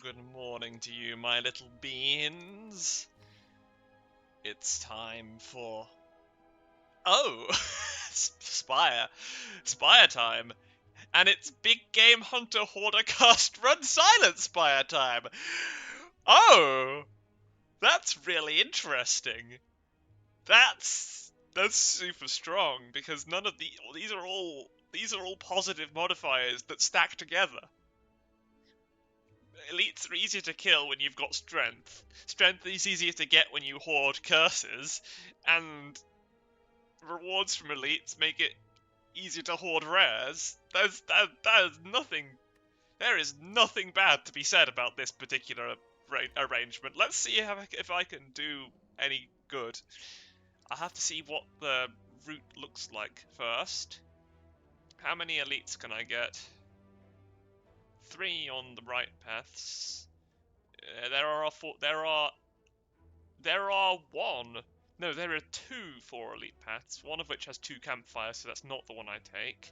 good morning to you, my little beans. It's time for... Oh! Spire time. And it's Big Game Hunter Hoarder Cast Run Silent Spire time. Oh! That's really interesting. That's super strong, because none of these are all positive modifiers that stack together. Elites are easier to kill when you've got strength. Strength is easier to get when you hoard curses, and rewards from elites make it easier to hoard rares. There is nothing bad to be said about this particular arrangement. Let's see if I can do any good. I have to see what the route looks like first. How many elites can I get? 3 on the right paths. There are 2 for elite paths, one of which has 2 campfires, so that's not the one I take.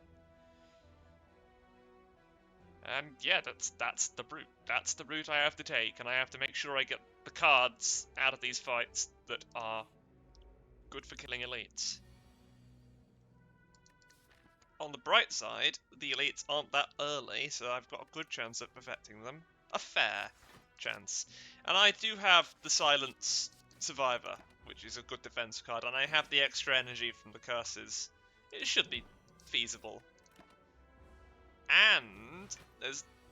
And yeah, that's the route. That's the route I have to take, and I have to make sure I get the cards out of these fights that are good for killing elites. On the bright side, the elites aren't that early, so I've got a good chance of perfecting them. A fair chance. And I do have the Silence Survivor, which is a good defense card, and I have the extra energy from the curses. It should be feasible. And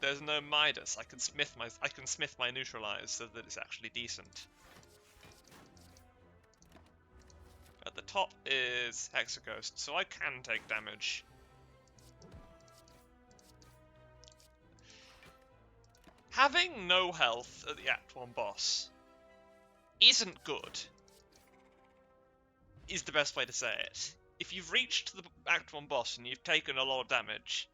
there's no Midas. I can smith my neutralize so that it's actually decent. At the top is Hexaghost, so I can take damage. Having no health at the Act 1 boss isn't good, is the best way to say it. If you've reached the Act 1 boss and you've taken a lot of damage,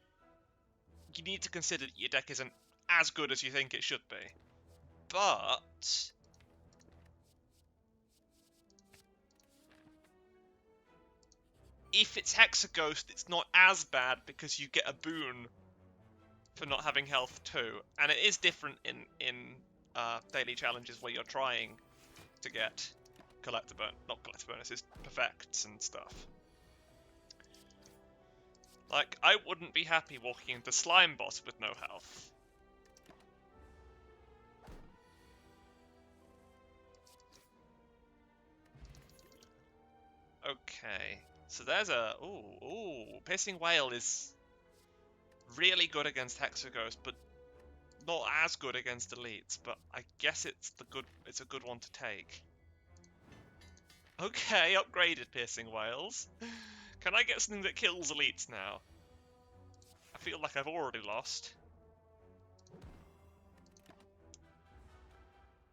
you need to consider that your deck isn't as good as you think it should be. But if it's Hexaghost, it's not as bad because you get a boon for not having health too, and it is different in daily challenges where you're trying to get not collector bonuses, perfects and stuff. Like, I wouldn't be happy walking into Slime Boss with no health. Okay, so there's a... Ooh, Piercing Whale is really good against Hexaghost, but not as good against elites, but I guess it's a good one to take. Okay, upgraded Piercing Whales. Can I get something that kills elites now? I feel like I've already lost.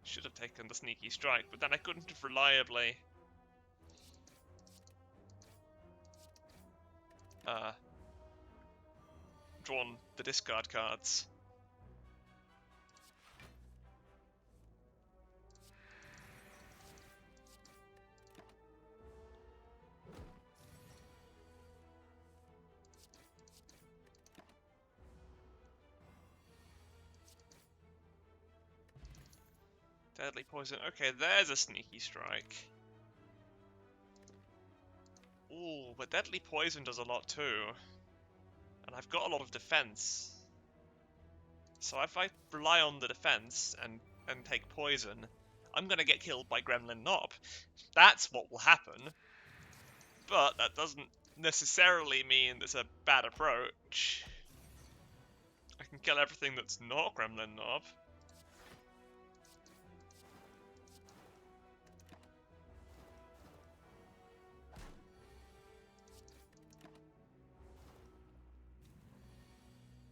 Should have taken the Sneaky Strike, but then I couldn't have reliably drawn the discard cards. Deadly Poison. Okay, there's a Sneaky Strike. Ooh, but Deadly Poison does a lot too. And I've got a lot of defense. So if I rely on the defense and take poison, I'm gonna get killed by Gremlin Knob. That's what will happen. But that doesn't necessarily mean it's a bad approach. I can kill everything that's not Gremlin Knob.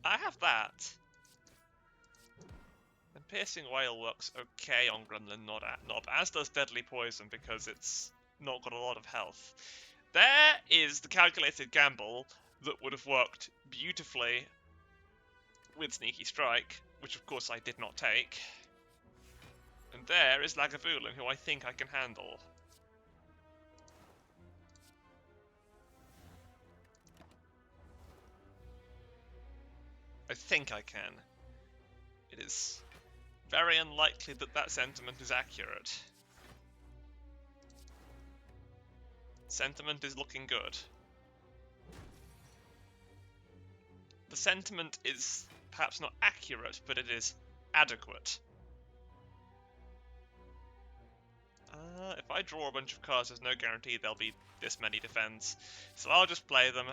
I have that. And Piercing Whale works okay on Gremlin Knob, as does Deadly Poison because it's not got a lot of health. There is the calculated gamble that would have worked beautifully with Sneaky Strike, which of course I did not take. And there is Lagavulin, who I think I can handle. I think I can. It is Very unlikely that that sentiment is accurate. Sentiment is looking good. The sentiment is perhaps not accurate, but it is adequate. If I draw a bunch of cards, there's no guarantee there'll be this many defense. So I'll just play them.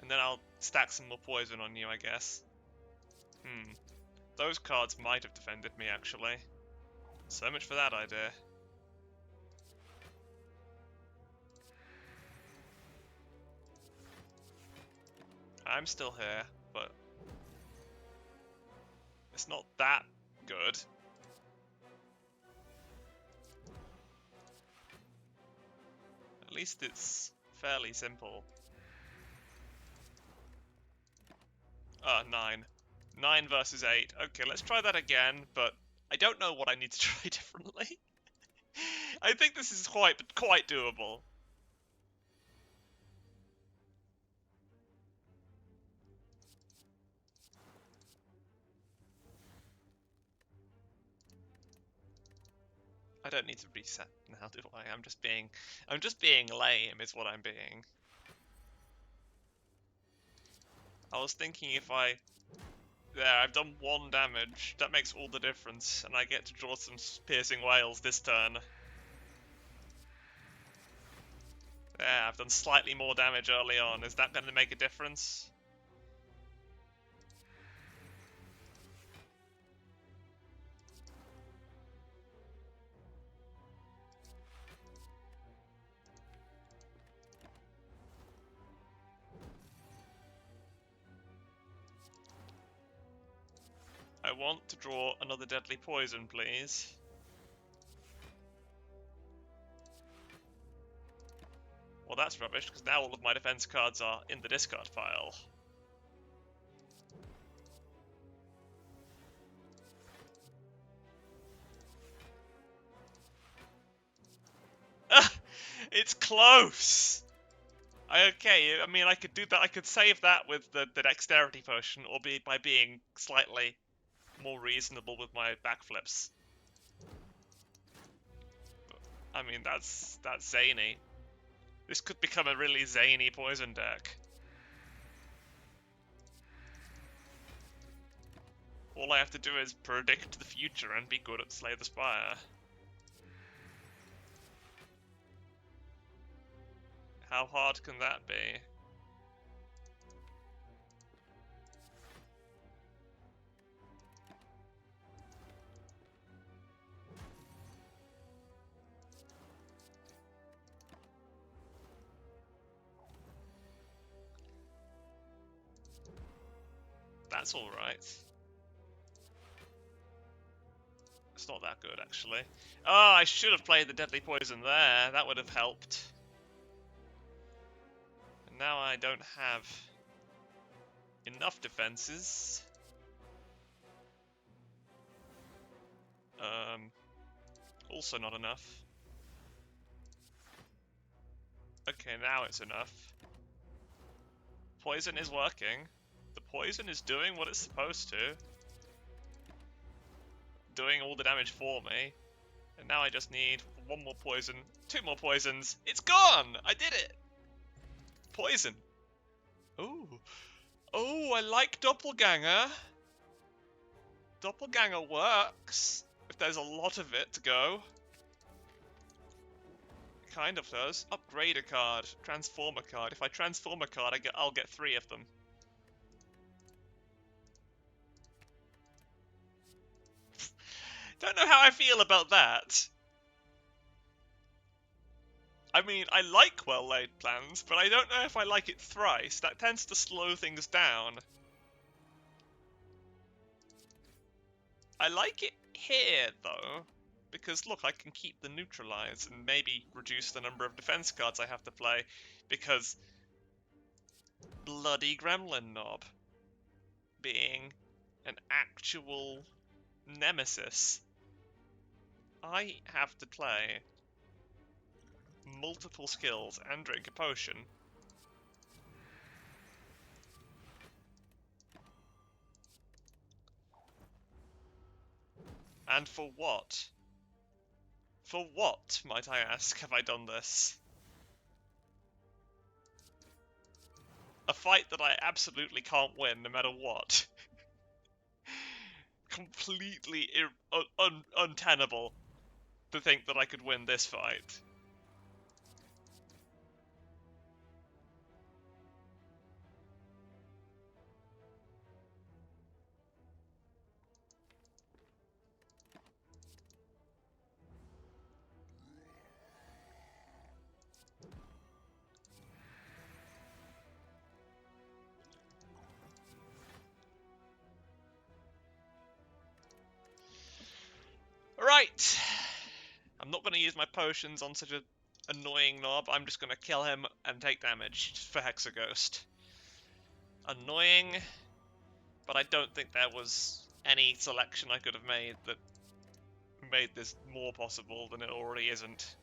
And then I'll stack some more poison on you, I guess. Those cards might have defended me, actually. So much for that idea. I'm still here, but it's not that good. At least it's fairly simple. 9. 9 versus 8. Okay, let's try that again, but I don't know what I need to try differently. I think this is quite doable. I don't need to reset now, do I? I'm just being lame is what I'm being. I was thinking if there, I've done 1 damage. That makes all the difference, and I get to draw some piercing wails this turn. Yeah, I've done slightly more damage early on. Is that going to make a difference? I want to draw another deadly poison, please. Well, that's rubbish, because now all of my defense cards are in the discard pile. It's close! Okay, I mean, I could do that. I could save that with the dexterity potion, or by being slightly more reasonable with my backflips. I mean, that's zany. This could become a really zany poison deck. All I have to do is predict the future and be good at Slay the Spire. How hard can that be? That's alright. It's not that good, actually. Oh, I should have played the Deadly Poison there. That would have helped. And now I don't have enough defenses. Also not enough. Okay, now it's enough. Poison is working. The poison is doing what it's supposed to. Doing all the damage for me. And now I just need 1 more poison, 2 more poisons. It's gone! I did it! Poison. Ooh. Oh, I like Doppelganger. Doppelganger works. If there's a lot of it to go. It kind of does. Upgrade a card. Transform a card. If I transform a card, I'll get 3 of them. Don't know how I feel about that. I mean, I like well-laid plans, but I don't know if I like it thrice. That tends to slow things down. I like it here, though, because look, I can keep the neutralize and maybe reduce the number of defense cards I have to play, because bloody Gremlin Knob being an actual nemesis, I have to play multiple skills and drink a potion. And for what? For what, might I ask, have I done this? A fight that I absolutely can't win, no matter what. Completely untenable to think that I could win this fight. Right. I'm not going to use my potions on such an annoying knob. I'm just going to kill him and take damage just for Hexaghost. Annoying, but I don't think there was any selection I could have made that made this more possible than it already isn't.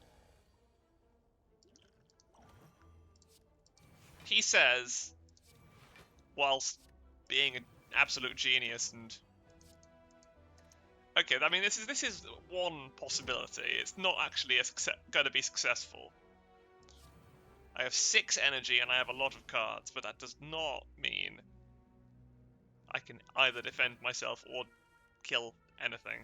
He says, whilst being an absolute genius and... Okay, I mean, this is one possibility. It's not actually going to be successful. I have 6 energy and I have a lot of cards, but that does not mean I can either defend myself or kill anything.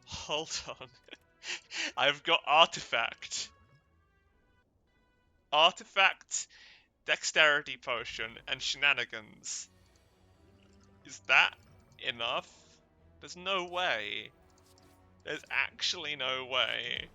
Hold on. I've got Artifact. Artifact, Dexterity Potion, and Shenanigans. Is that enough? There's no way. There's actually no way.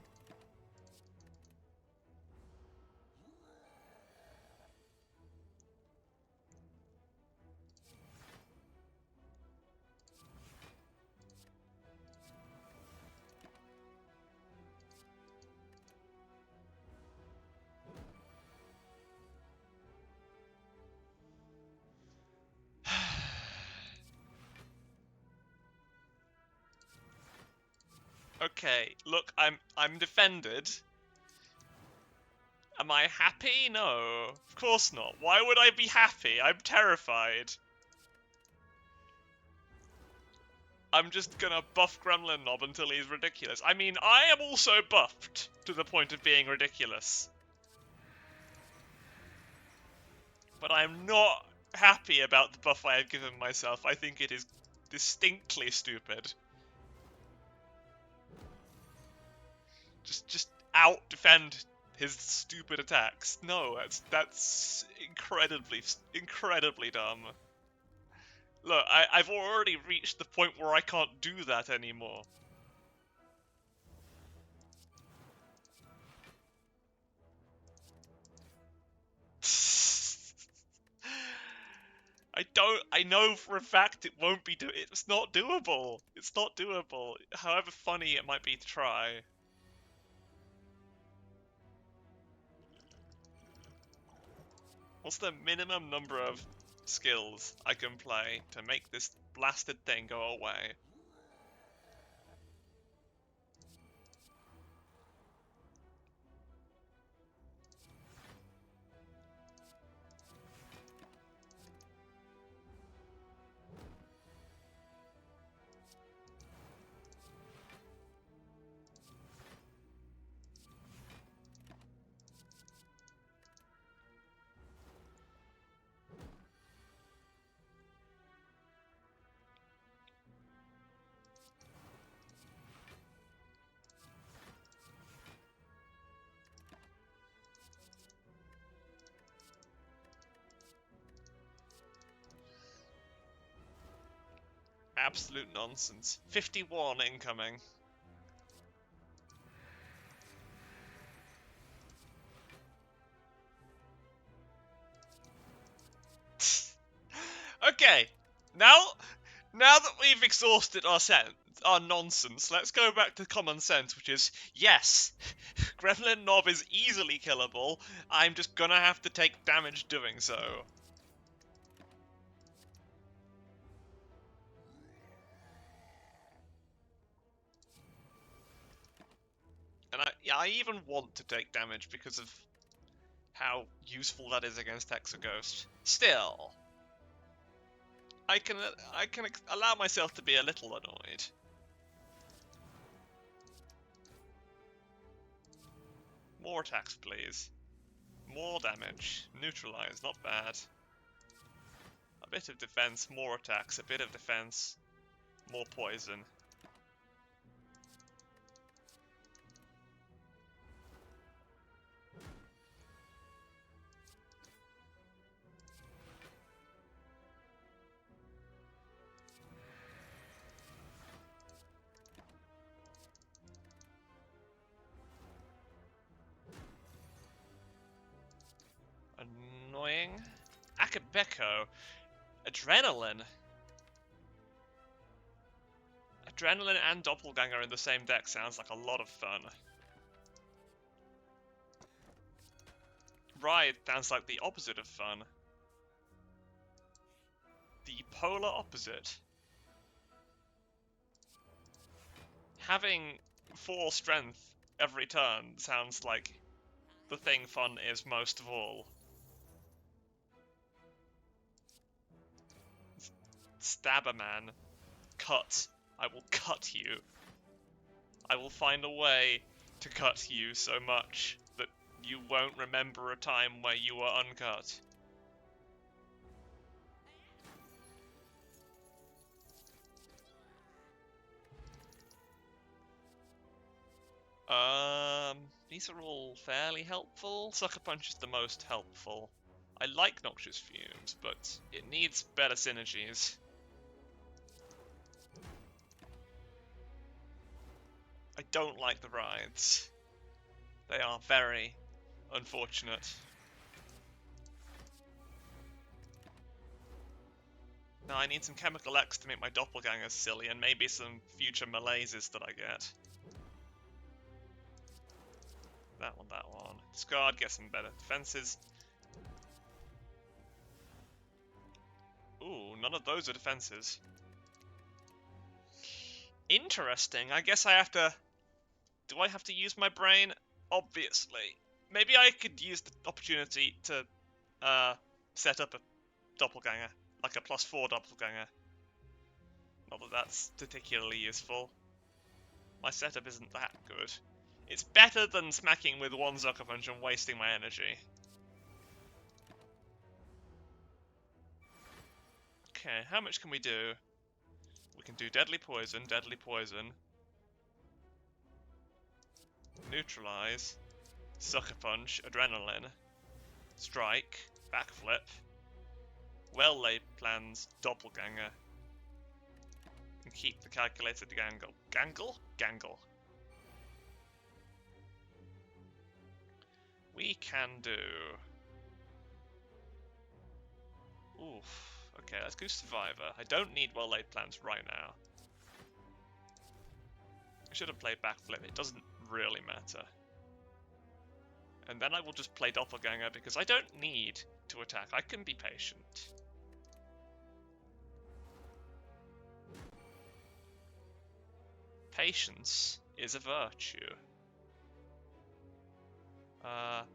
Okay, look, I'm defended. Am I happy? No, of course not. Why would I be happy? I'm terrified. I'm just gonna buff Gremlin Knob until he's ridiculous. I mean, I am also buffed to the point of being ridiculous. But I'm not happy about the buff I have given myself. I think it is distinctly stupid. Just out-defend his stupid attacks. No, that's incredibly dumb. Look, I've already reached the point where I can't do that anymore. I know for a fact it won't be it's not doable. It's not doable. However funny it might be to try. What's the minimum number of skills I can play to make this blasted thing go away? Absolute nonsense. 51 incoming. Okay, now that we've exhausted our nonsense, let's go back to common sense, which is, yes, Gremlin Knob is easily killable, I'm just gonna have to take damage doing so. And I even want to take damage because of how useful that is against Hexaghost. Still, I can allow myself to be a little annoyed. More attacks, please. More damage. Neutralize, not bad. A bit of defense, more attacks, a bit of defense, more poison. Annoying. Akabeko. Adrenaline. Adrenaline and Doppelganger in the same deck sounds like a lot of fun. Ride sounds like the opposite of fun. The polar opposite. Having 4 strength every turn sounds like the thing fun is most of all. Stabber man. Cut. I will cut you. I will find a way to cut you so much that you won't remember a time where you were uncut. These are all fairly helpful. Sucker Punch is the most helpful. I like Noxious Fumes, but it needs better synergies. I don't like the rides. They are very unfortunate. Now I need some Chemical X to make my doppelgangers silly, and maybe some future malaises that I get. That one, that one. Discard, get some better defenses. Ooh, none of those are defenses. Interesting. I guess I have to... Do I have to use my brain? Obviously. Maybe I could use the opportunity to set up a doppelganger. Like a +4 doppelganger. Not that that's particularly useful. My setup isn't that good. It's better than smacking with 1 Sucker Punch and wasting my energy. Okay, how much can we do? We can do Deadly Poison, Neutralize, Sucker Punch, Adrenaline, Strike, Backflip, Well-Laid Plans, Doppelganger, and keep the calculated Gangle. Gangle? Gangle. We can do... Oof. Okay, let's go Survivor. I don't need well-laid plans right now. I should have played Backflip. It doesn't really matter. And then I will just play Doppelganger because I don't need to attack. I can be patient. Patience is a virtue.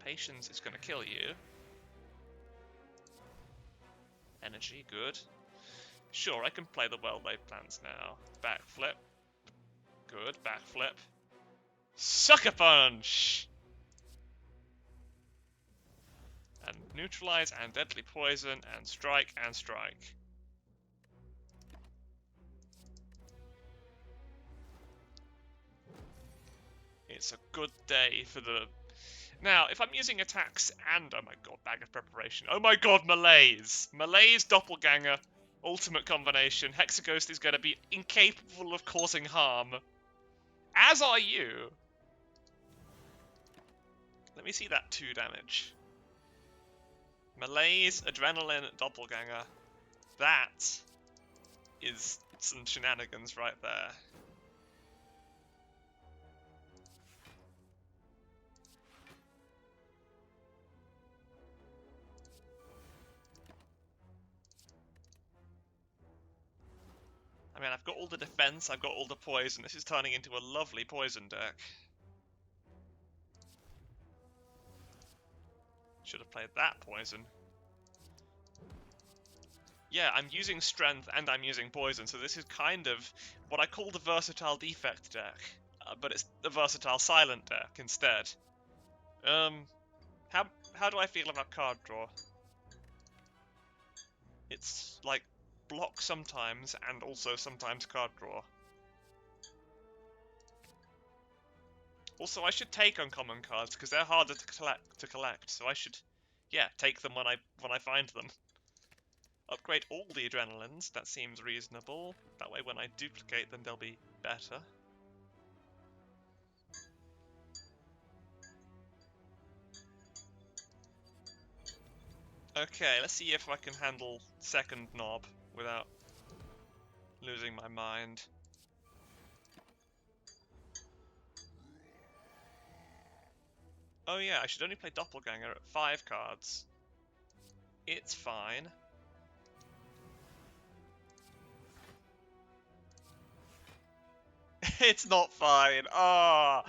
Patience is going to kill you. Energy, good. Sure, I can play the well-laid plans now. Backflip. Good, backflip. Sucker Punch! And Neutralize, and Deadly Poison, and Strike, and Strike. It's a good day for the... Now, if I'm using attacks and... Oh my god, Bag of Preparation. Oh my god, Malaise! Malaise, Doppelganger, ultimate combination. Hexaghost is going to be incapable of causing harm. As are you! Let me see that 2 damage. Malaise, Adrenaline, Doppelganger. That is some shenanigans right there. I mean, I've got all the defense, I've got all the poison. This is turning into a lovely poison deck. Should have played that poison. Yeah, I'm using strength and I'm using poison, so this is kind of what I call the versatile defect deck, but it's the versatile silent deck instead. How do I feel about card draw? It's like block sometimes and also sometimes card draw. Also, I should take uncommon cards because they're harder to collect. So I should, yeah, take them when I find them. Upgrade all the adrenalines. That seems reasonable. That way, when I duplicate them, they'll be better. Okay, let's see if I can handle second knob without losing my mind. Oh yeah, I should only play Doppelganger at 5 cards. It's fine. It's not fine. Ah,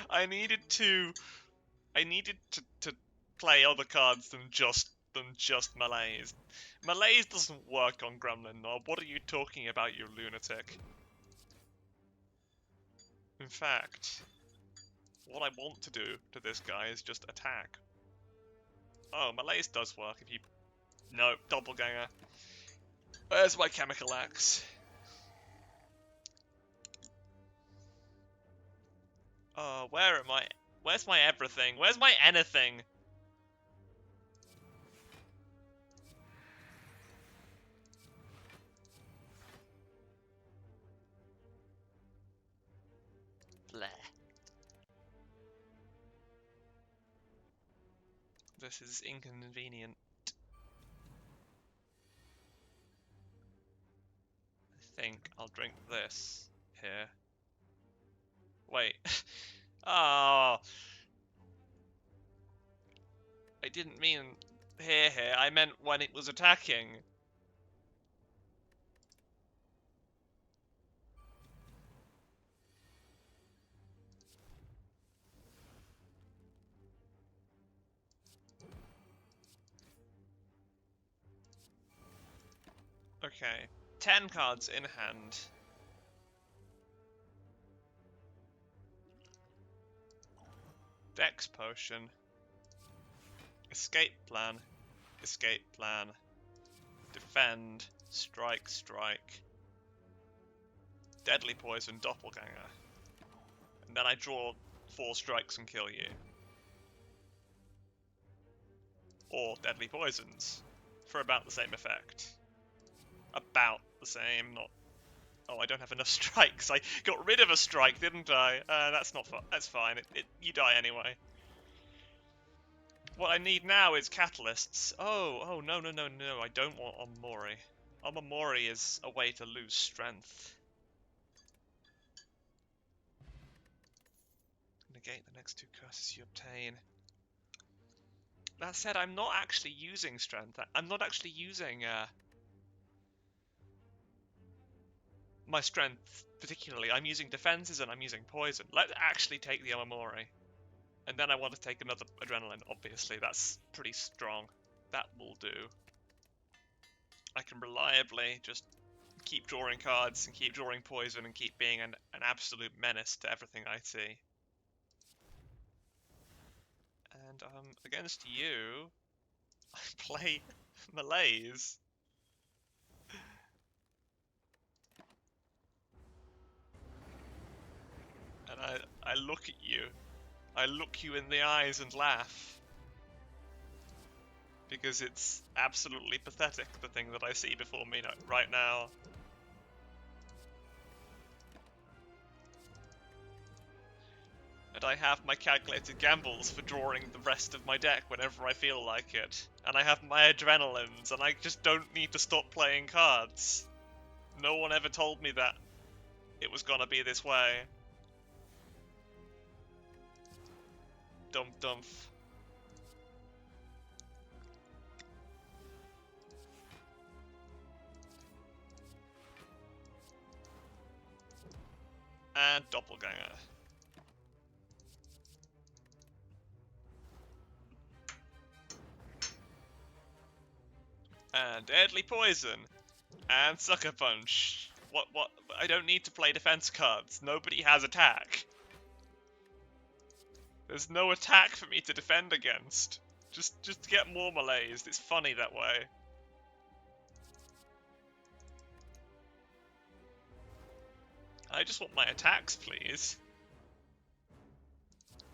I needed to play other cards than just Malaise. Malaise doesn't work on Gremlin Knob. What are you talking about, you lunatic? In fact, what I want to do to this guy is just attack. Oh, Malaise does work if you... No, Doppelganger. Where's my Chemical Axe? Oh, where am I? Where's my everything? Where's my anything? Bleh. This is inconvenient. I think I'll drink this here. Wait. Oh. I didn't mean here. I meant when it was attacking. Okay. 10 cards in hand. Dex Potion. Escape Plan. Escape Plan. Defend. Strike, strike. Deadly Poison, Doppelganger. And then I draw 4 strikes and kill you. Or Deadly Poisons. For about the same effect. About the same, not... Oh, I don't have enough strikes. I got rid of a strike, didn't I? That's not fun. That's fine. You die anyway. What I need now is catalysts. Oh, no. I don't want Omamori. Omamori is a way to lose strength. Negate the next 2 curses you obtain. That said, I'm not actually using strength. I'm not actually using my strength particularly. I'm using defenses and I'm using poison. Let's actually take the Omamori. And then I want to take another adrenaline, obviously. That's pretty strong. That will do. I can reliably just keep drawing cards and keep drawing poison and keep being an absolute menace to everything I see. And against you, I play Malaise. And I look at you. I look you in the eyes and laugh. Because it's absolutely pathetic, the thing that I see before me right now. And I have my calculated gambles for drawing the rest of my deck whenever I feel like it. And I have my adrenalines, and I just don't need to stop playing cards. No one ever told me that it was gonna be this way. Dumph. And Doppelganger. And Deadly Poison. And Sucker Punch. What? I don't need to play defense cards. Nobody has attack. There's no attack for me to defend against. Just to get more melees. It's funny that way. I just want my attacks, please.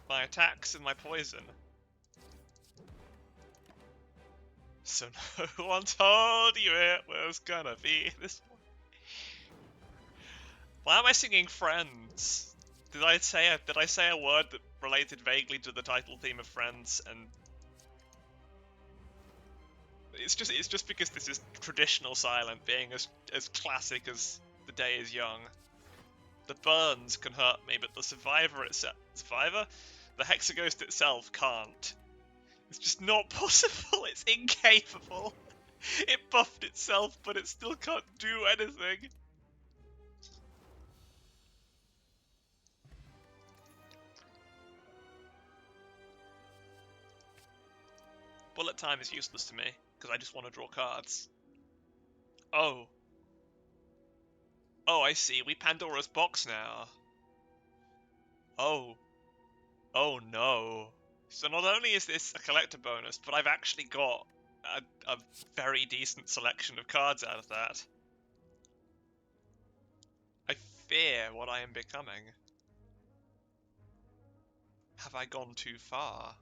My attacks and my poison. So no one told you it was gonna be this one. Why am I singing Friends? Did I say a word that related vaguely to the title theme of Friends? And it's just because this is traditional silent, being as classic as The Day Is Young. The burns can hurt me, but the survivor? The Hexaghost itself can't. It's just not possible. It's incapable. It buffed itself, but it still can't do anything. Bullet time is useless to me, because I just want to draw cards. Oh. Oh, I see. We Pandora's box now. Oh. Oh no. So not only is this a collector bonus, but I've actually got a very decent selection of cards out of that. I fear what I am becoming. Have I gone too far?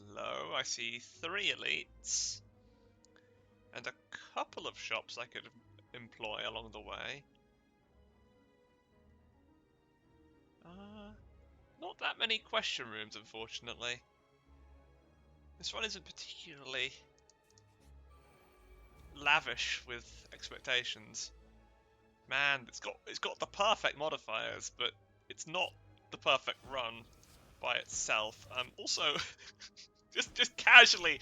Hello, I see 3 elites. And a couple of shops I could employ along the way. Not that many question rooms, unfortunately. This one isn't particularly lavish with expectations. Man, it's got the perfect modifiers, but it's not the perfect run by itself. Also, just casually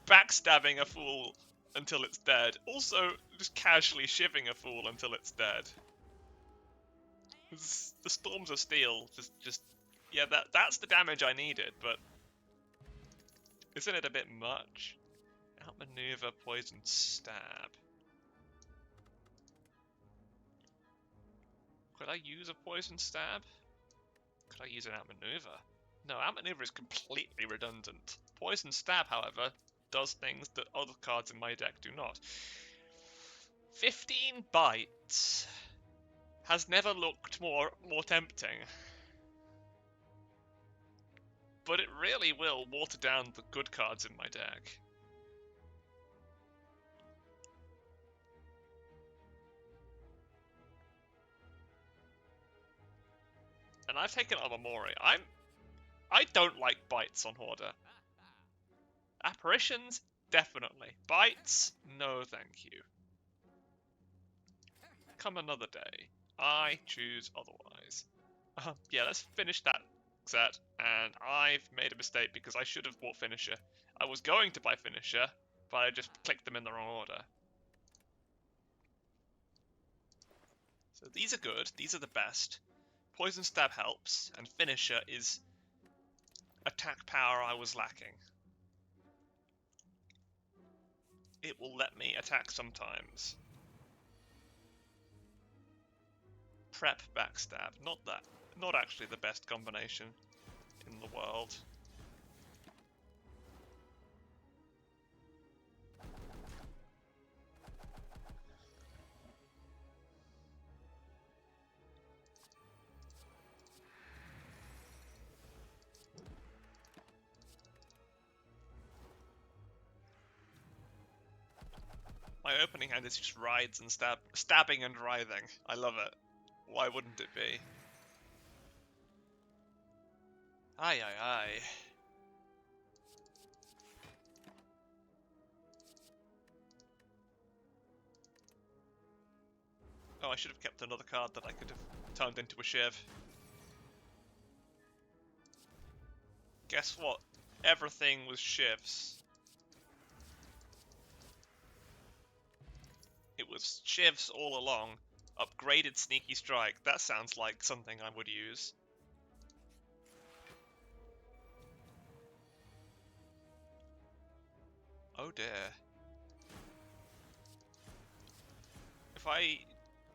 backstabbing a fool until it's dead. Also, just casually shivving a fool until it's dead. The Storms of Steel, yeah, that's the damage I needed, but isn't it a bit much? Outmaneuver, poison, stab. Could I use a poison stab? Could I use an outmaneuver? No, outmaneuver is completely redundant. Poison stab, however, does things that other cards in my deck do not. 15 bites has never looked more tempting. But it really will water down the good cards in my deck. And I've taken Amamori. I don't like bites on Hoarder. Apparitions, definitely. Bites, no thank you. Come another day. I choose otherwise. Yeah, let's finish that set. And I've made a mistake because I should have bought Finisher. I was going to buy Finisher, but I just clicked them in the wrong order. So these are good. These are the best. Poison Stab helps, and Finisher is attack power I was lacking. It will let me attack sometimes. Prep Backstab. Not actually the best combination in the world. My opening hand is just rides and stabbing and writhing. I love it. Why wouldn't it be? Aye, aye, aye. Oh, I should have kept another card that I could have turned into a Shiv. Guess what? Everything was Shivs. It was Shivs all along. Upgraded Sneaky Strike. That sounds like something I would use. Oh dear. If I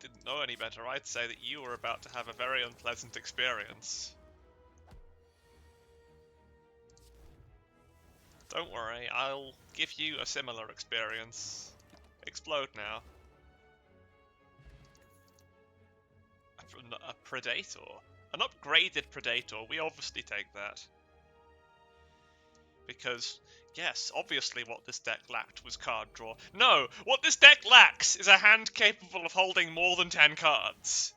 didn't know any better, I'd say that you were about to have a very unpleasant experience. Don't worry, I'll give you a similar experience. Explode now. A Predator? An upgraded Predator, we obviously take that. Because, yes, obviously what this deck lacked was card draw. No! What this deck lacks is a hand capable of holding more than 10 cards.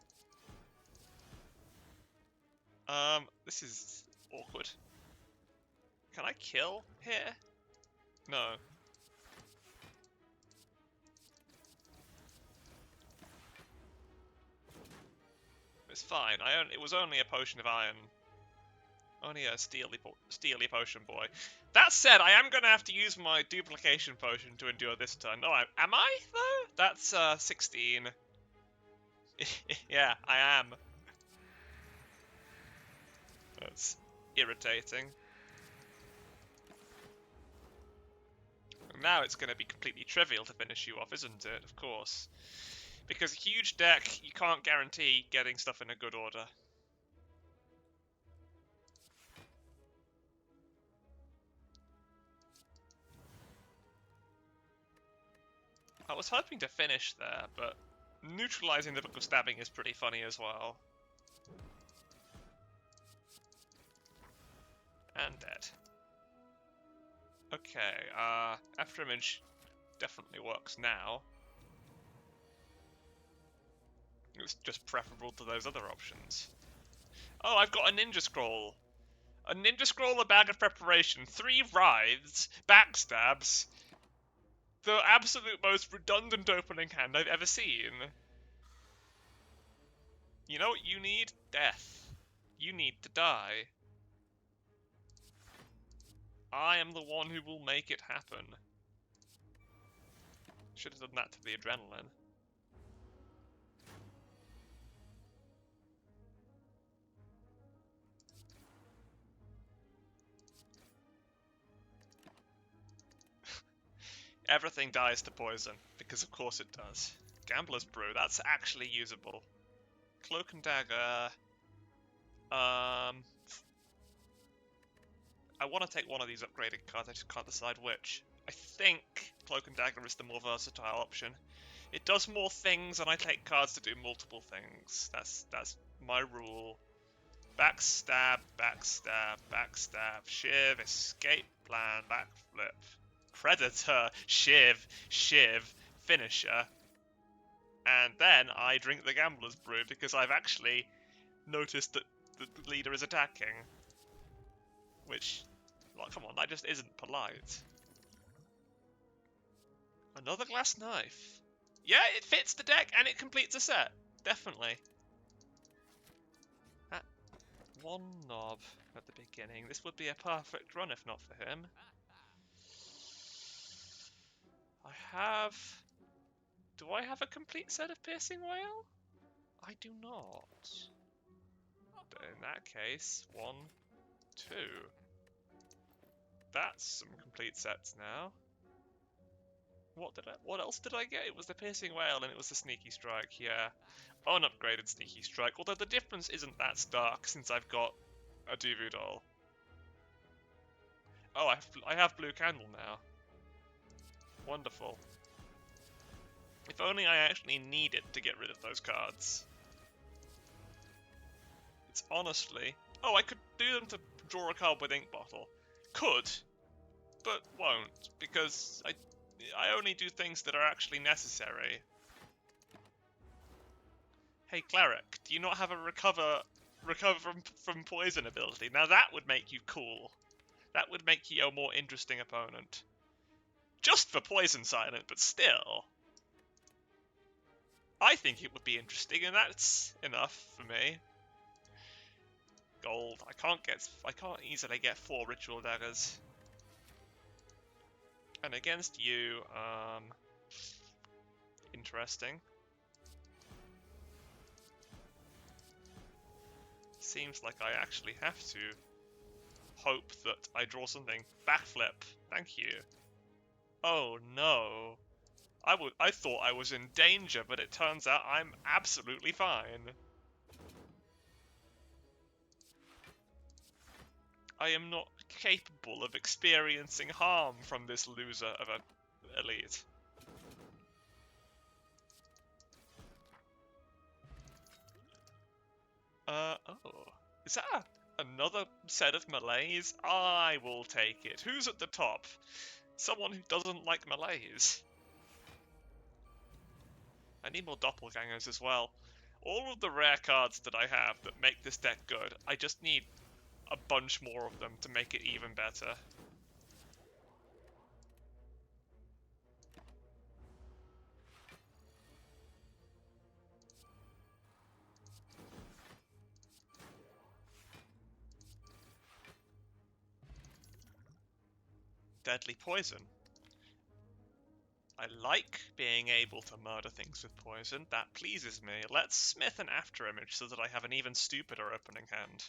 This is awkward. Can I kill here? No. It's fine. It was only a potion of iron. Only a steely potion boy. That said, I am going to have to use my duplication potion to endure this turn. No, am I, though? That's, 16. Yeah, I am. That's irritating. Now it's going to be completely trivial to finish you off, isn't it? Of course. Because a huge deck, you can't guarantee getting stuff in a good order. I was hoping to finish there, but neutralizing the Book of Stabbing is pretty funny as well. And dead. Okay, Afterimage definitely works now. It's just preferable to those other options. Oh, I've got a Ninja Scroll. A Ninja Scroll, a Bag of Preparation, 3 Writhes, Backstabs. The absolute most redundant opening hand I've ever seen. You know what you need? Death. You need to die. I am the one who will make it happen. Should have done that to the adrenaline. Everything dies to poison, because of course it does. Gambler's Brew, that's actually usable. Cloak and Dagger... I want to take one of these upgraded cards, I just can't decide which. I think Cloak and Dagger is the more versatile option. It does more things, and I take cards to do multiple things. That's my rule. Backstab, backstab, backstab, shiv, escape plan, backflip, predator, shiv, finisher. And then I drink the Gambler's Brew because I've actually noticed that the leader is attacking. Which, like, come on, that just isn't polite. Another glass knife. Yeah, it fits the deck and it completes a set. Definitely. At one knob at the beginning. This would be a perfect run if not for him. Do I have a complete set of Piercing Whale? I do not. But in that case, 1, 2. That's some complete sets now. What else did I get? It was the Piercing Whale and it was the Sneaky Strike, yeah. Unupgraded Sneaky Strike, although the difference isn't that stark since I've got a Duvu Doll. Oh, I have Blue Candle now. Wonderful. If only I actually needed to get rid of those cards. It's honestly... Oh, I could do them to draw a card with Ink Bottle. Could, but won't, because I only do things that are actually necessary. Hey Cleric, do you not have a recover from poison ability? Now that would make you cool. That would make you a more interesting opponent. Just for poison silent, but still. I think it would be interesting, and that's enough for me. Gold. I can't easily get 4 Ritual Daggers. And against you, interesting. Seems like I actually have to hope that I draw something. Backflip. Thank you. Oh no. I thought I was in danger, but it turns out I'm absolutely fine. I am not capable of experiencing harm from this loser of an elite. Oh. Is that another set of melees? I will take it. Who's at the top? Someone who doesn't like melees. I need more doppelgangers as well. All of the rare cards that I have that make this deck good, I just need a bunch more of them to make it even better. Deadly poison. I like being able to murder things with poison. That pleases me. Let's smith an afterimage so that I have an even stupider opening hand.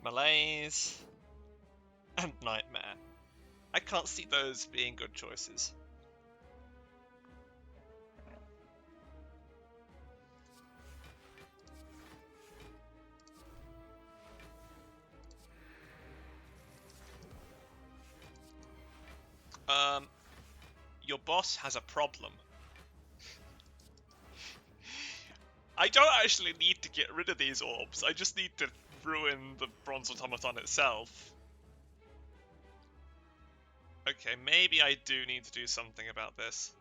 Malaise and Nightmare. I can't see those being good choices. Your boss has a problem. I don't actually need to get rid of these orbs, I just need to ruin the bronze automaton itself. Okay, maybe I do need to do something about this.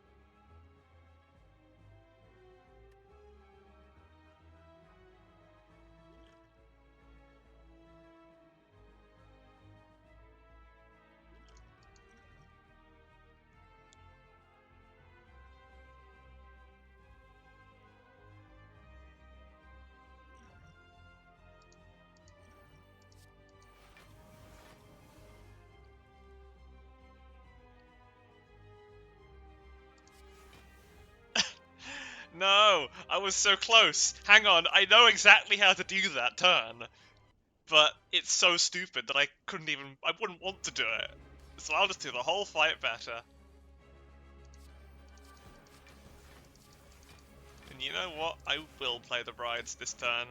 No, I was so close. Hang on, I know exactly how to do that turn. But it's so stupid that I wouldn't want to do it. So I'll just do the whole fight better. And you know what? I will play the brides this turn.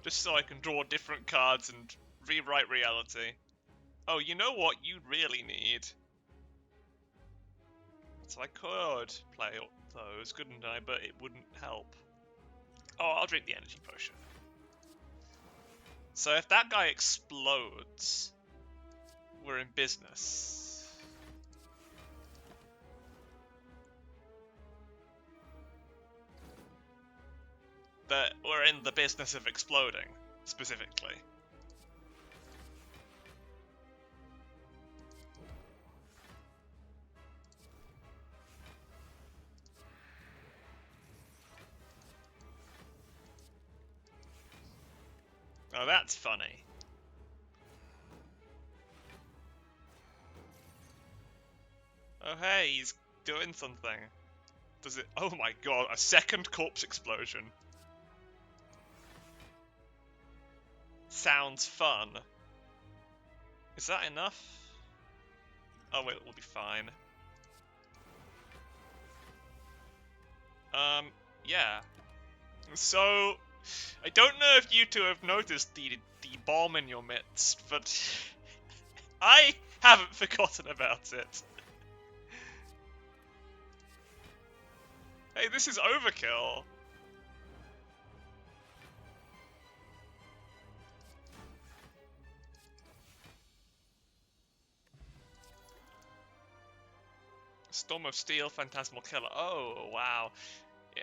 Just so I can draw different cards and rewrite reality. Oh, you know what you really need? So I could play those, couldn't I? But it wouldn't help. Oh, I'll drink the energy potion. So if that guy explodes, we're in business. That we're in the business of exploding, specifically. Oh, that's funny. Oh, hey, he's doing something. Does it? Oh my god, a second corpse explosion. Sounds fun. Is that enough? Oh, it will be fine. Yeah. So, I don't know if you two have noticed the bomb in your midst, but I haven't forgotten about it. Hey, this is overkill. Storm of Steel, Phantasmal Killer. Oh, wow.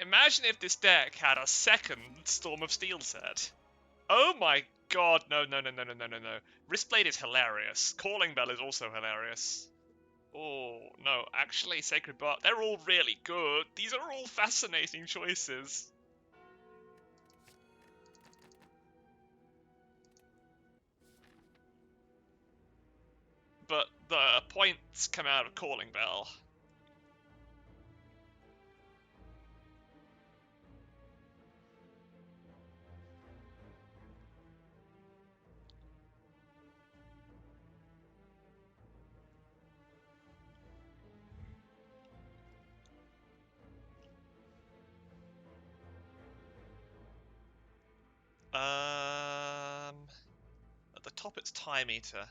Imagine if this deck had a second Storm of Steel set. Oh my god, no. Wristblade is hilarious. Calling Bell is also hilarious. Oh, no, actually, Sacred Bar, they're all really good. These are all fascinating choices. But the points come out of Calling Bell. At the top it's Time Eater.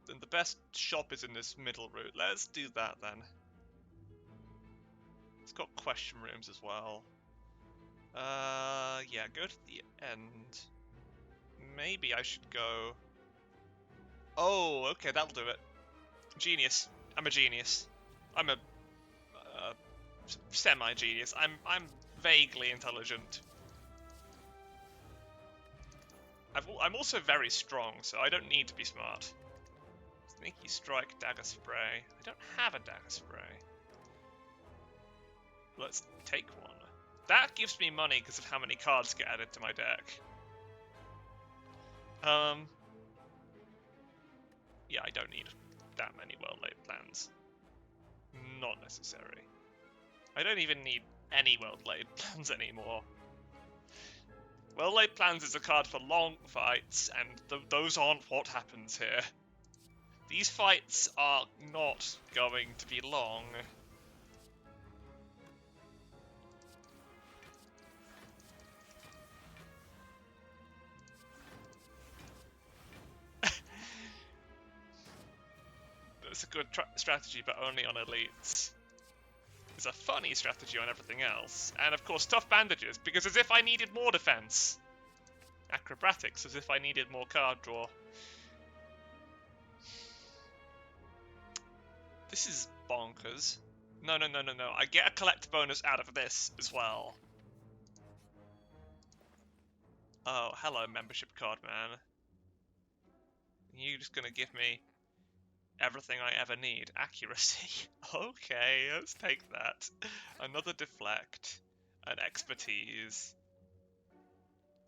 Then the best shop is in this middle route. Let's do that then. It's got question rooms as well. Yeah, go to the end. Maybe I should go... Oh, okay, that'll do it. Genius. I'm a genius. I'm a semi-genius. I'm vaguely intelligent. I'm also very strong, so I don't need to be smart. Sneaky Strike, Dagger Spray. I don't have a Dagger Spray. Let's take one. That gives me money because of how many cards get added to my deck. Yeah, I don't need that many well-laid plans. Not necessary. I don't even need any well-laid plans anymore. Well-laid plans is a card for long fights, and those aren't what happens here. These fights are not going to be long. It's a good strategy, but only on elites. It's a funny strategy on everything else. And of course, Tough Bandages, because as if I needed more defense. Acrobatics, as if I needed more card draw. This is bonkers. No. I get a collect bonus out of this as well. Oh, hello, membership card, man. You just gonna give me everything I ever need. Accuracy. Okay, let's take that. Another deflect. An expertise.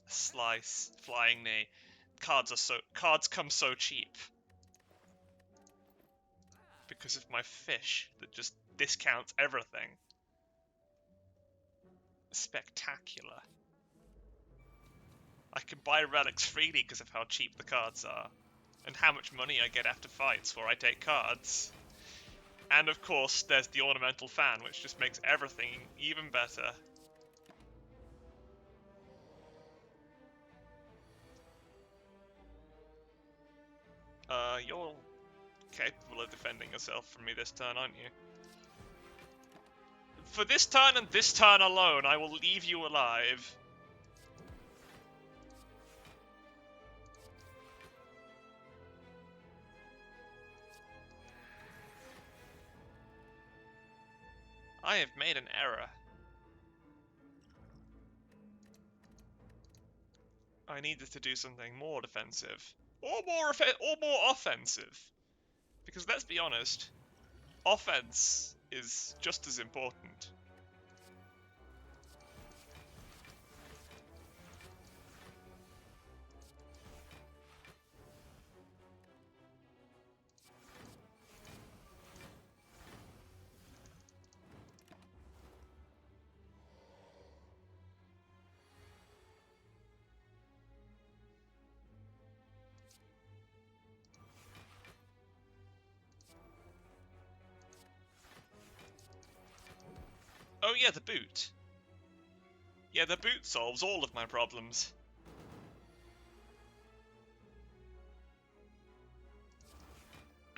A slice. Flying knee. Cards come so cheap. Because of my fish that just discounts everything. Spectacular. I can buy relics freely because of how cheap the cards are. And how much money I get after fights where I take cards. And of course, there's the ornamental fan, which just makes everything even better. You're capable of defending yourself from me this turn, aren't you? For this turn and this turn alone, I will leave you alive. I have made an error. I needed to do something more defensive. Or more offensive. Because let's be honest, offense is just as important. Oh yeah, the boot. Yeah, the boot solves all of my problems.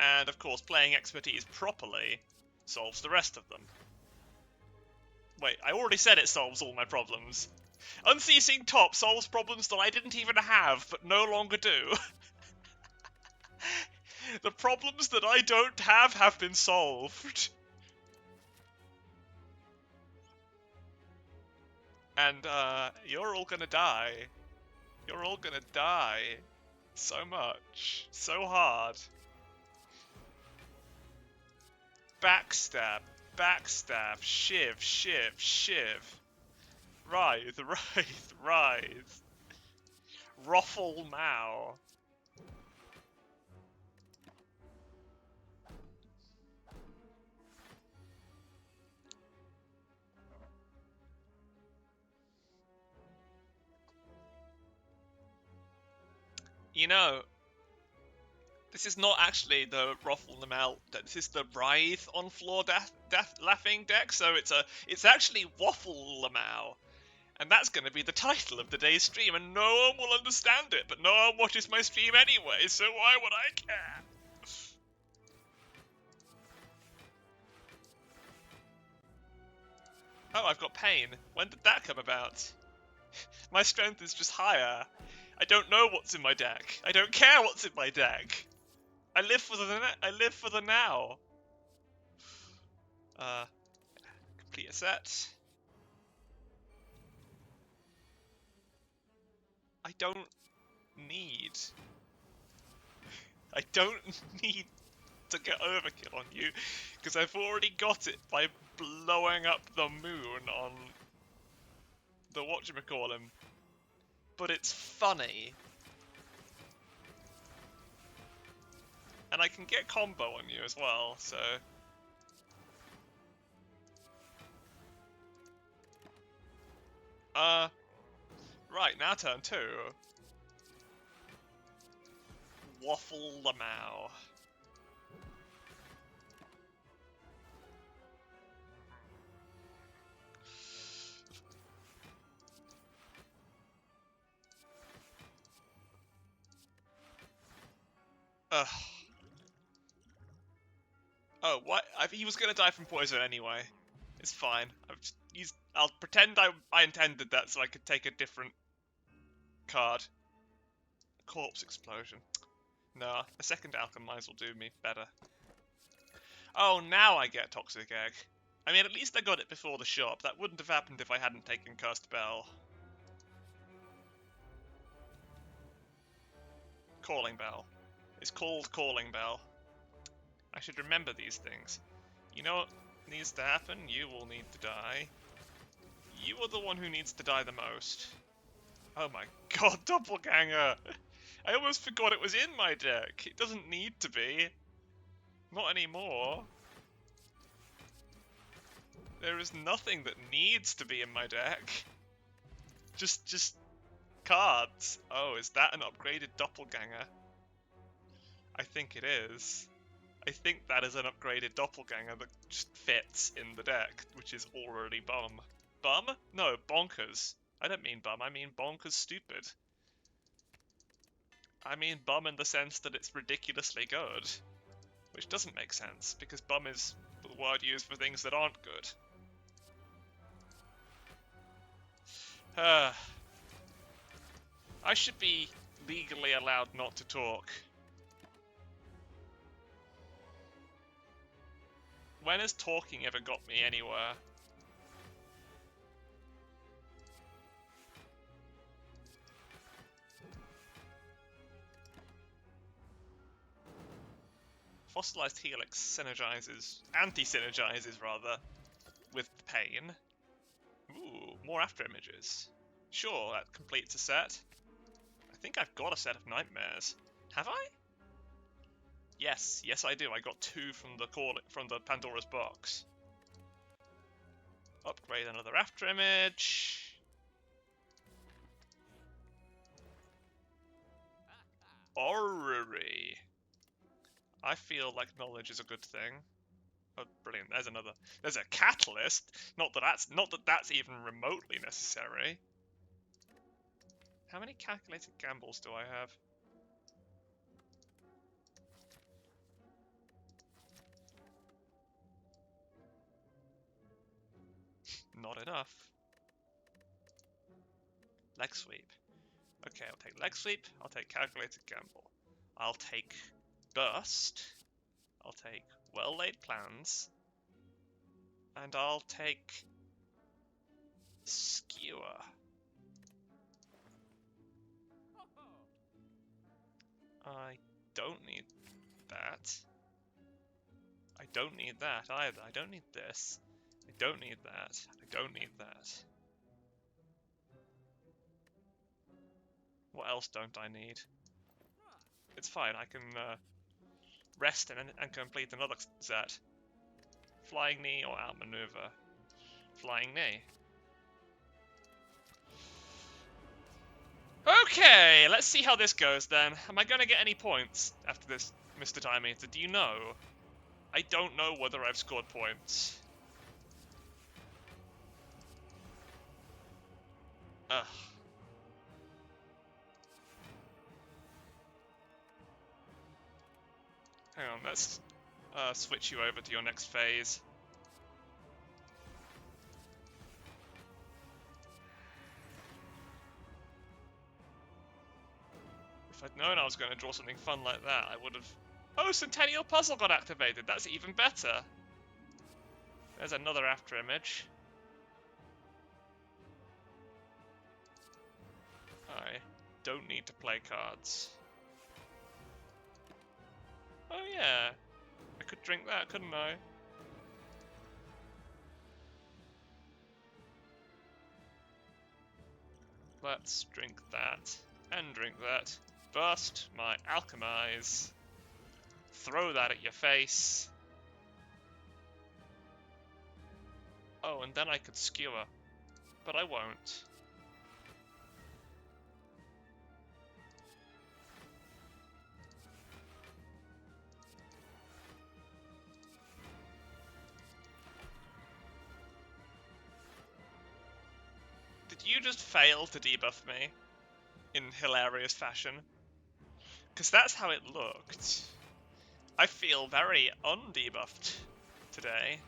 And of course, playing expertise properly solves the rest of them. Wait, I already said it solves all my problems. Unceasing Top solves problems that I didn't even have, but no longer do. The problems that I don't have been solved. And you're all gonna die. You're all gonna die. So much. So hard. Backstab. Backstab. Shiv. Shiv. Shiv. Writhe. Writhe. Writhe. Woflmao. You know, this is not actually the Woflmao. This is the Writhe on floor death laughing deck. So it's actually Woflmao, and that's going to be the title of today's stream. And no one will understand it, but no one watches my stream anyway. So why would I care? Oh, I've got pain. When did that come about? My strength is just higher. I don't know what's in my deck. I don't care what's in my deck. I live for the now. Complete a set. I don't need to get overkill on you, because I've already got it by blowing up the moon on the whatchamacallem. But it's funny. And I can get combo on you as well, so... Right, now turn 2. Woflmao. Ugh. Oh, what? He was gonna die from poison anyway. It's fine. I'll pretend I intended that so I could take a different card. Corpse explosion. No, a second alchemize will do me better. Oh, now I get toxic egg. I mean, at least I got it before the shop. That wouldn't have happened if I hadn't taken cursed bell. Calling bell. It's called calling bell. I should remember these things. You know what needs to happen? You will need to die. You are the one who needs to die the most. Oh my god, doppelganger! I almost forgot it was in my deck. It doesn't need to be. Not anymore. There is nothing that needs to be in my deck. Just cards. Oh, is that an upgraded doppelganger? I think it is. I think that is an upgraded doppelganger that just fits in the deck, which is already bum. Bum? No, bonkers. I don't mean bum, I mean bonkers stupid. I mean bum in the sense that it's ridiculously good. Which doesn't make sense, because bum is the word used for things that aren't good. I should be legally allowed not to talk. When has talking ever got me anywhere? Fossilized Helix synergizes, anti-synergizes rather, with pain. Ooh, more after images. Sure, that completes a set. I think I've got a set of nightmares. Have I? Yes, yes I do. I got 2 from the Pandora's box. Upgrade another after image. Orrery. I feel like knowledge is a good thing. Oh, brilliant! There's a catalyst. Not that that's even remotely necessary. How many calculated gambles do I have? Not enough. Leg sweep. Okay, I'll take leg sweep. I'll take calculated gamble. I'll take burst. I'll take well-laid plans. And I'll take skewer. I don't need that. I don't need that either. I don't need this. I don't need that. I don't need that. What else don't I need? It's fine. I can rest and complete another set. Flying knee or outmaneuver. Flying knee. Okay, let's see how this goes then. Am I going to get any points after this, Mr. Time Eater? Do you know? I don't know whether I've scored points. Ugh. Hang on, let's switch you over to your next phase. If I'd known I was going to draw something fun like that, I would have... Oh, Centennial Puzzle got activated. That's even better. There's another after image. I don't need to play cards. Oh yeah, I could drink that, couldn't I? Let's drink that, and drink that. Burst my alchemize. Throw that at your face. Oh, and then I could skewer. But I won't. Did you just fail to debuff me? In hilarious fashion? Because that's how it looked. I feel very undebuffed today.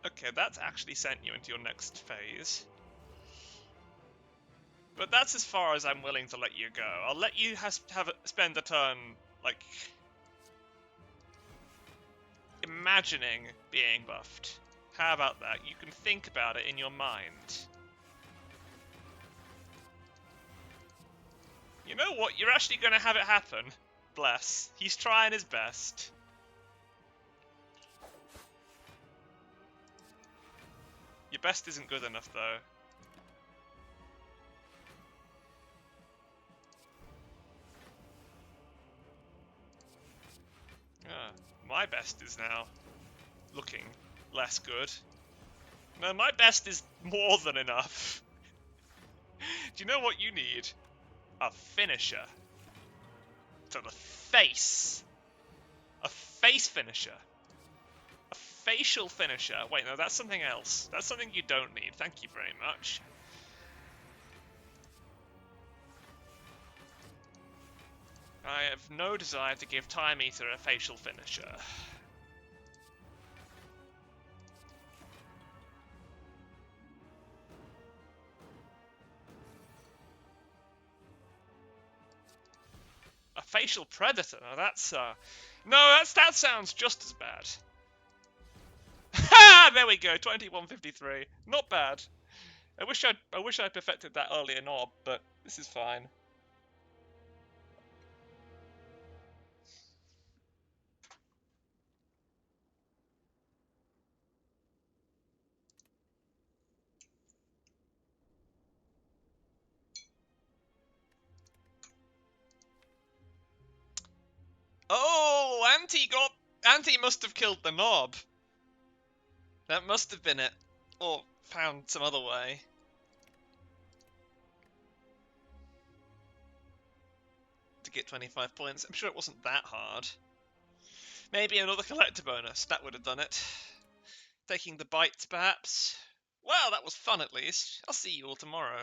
Okay, that's actually sent you into your next phase. But that's as far as I'm willing to let you go. I'll let you spend a turn, like, imagining being buffed. How about that? You can think about it in your mind. You know what? You're actually going to have it happen. Bless. He's trying his best. Your best isn't good enough, though. My best is now looking less good. No, my best is more than enough. Do you know what you need? A finisher. To the face. A face finisher. A facial finisher. Wait, no, that's something else. That's something you don't need. Thank you very much. I have no desire to give Time Eater a facial finisher. A facial predator? Now that's, no, that sounds just as bad. Ha! There we go, 2153. Not bad. I wish I'd perfected that earlier knob, but this is fine. Oh, Auntie must have killed the knob. That must have been it. Or found some other way. To get 25 points. I'm sure it wasn't that hard. Maybe another collector bonus. That would have done it. Taking the bites, perhaps. Well, that was fun at least. I'll see you all tomorrow.